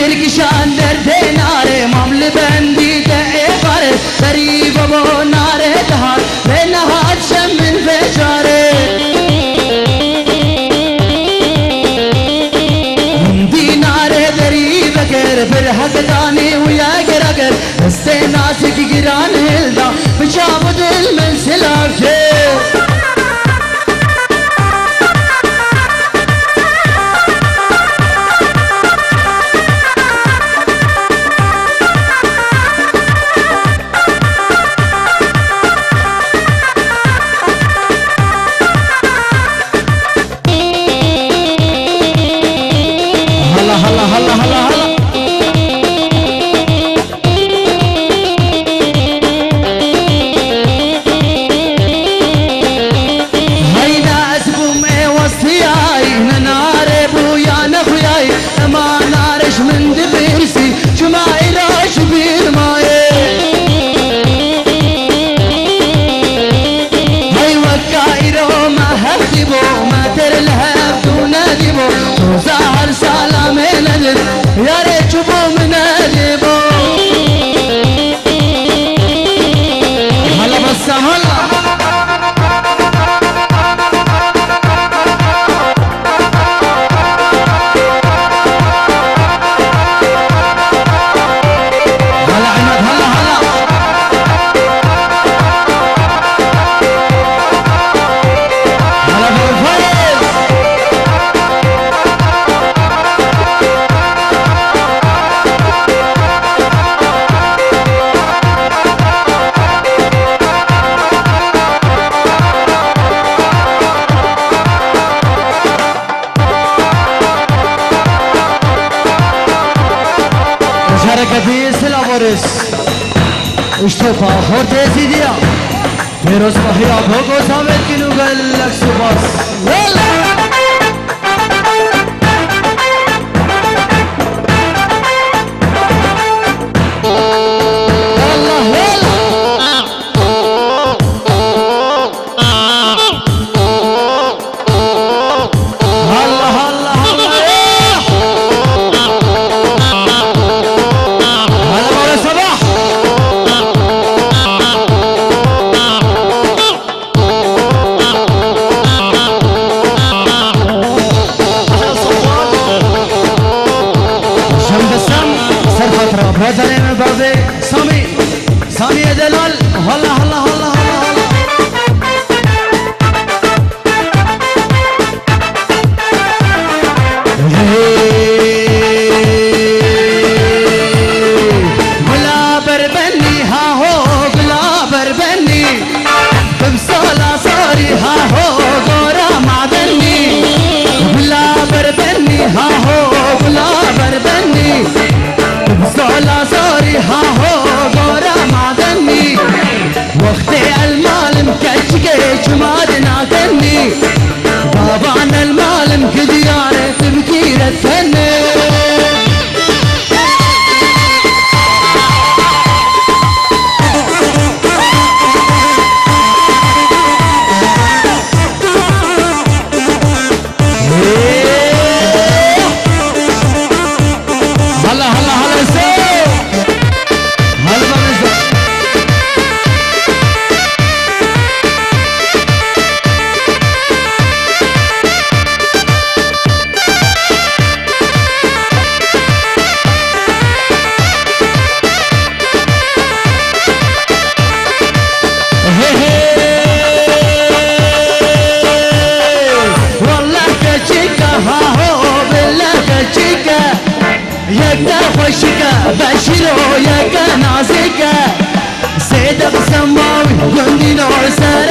دلکشان درد ناره ممل بندی ده باره دری بابا ناره دهار به نهاد شم من فجاره هندی ناره دری بگر بر حق دانی ویا گرگر استناس کی گران هلدا بچاب دل من سلاف جه اشتفا خورت سيديا فيروز محيا بوكو سامت كنو قلق سباس سامي يا دلال هلا هلا هلا هلا بلا بربني ها هو بلا بربني بمصالة صاري ها هو غورا معدني بلا بربني ها هو بلا بربني بمصالة صاري ها هو وقت المال مكشكش ما دناكني بابانا المال مكديانة تبكي رتكني بشيرو يا نازكة سيدة بسماوي قندي نور سنة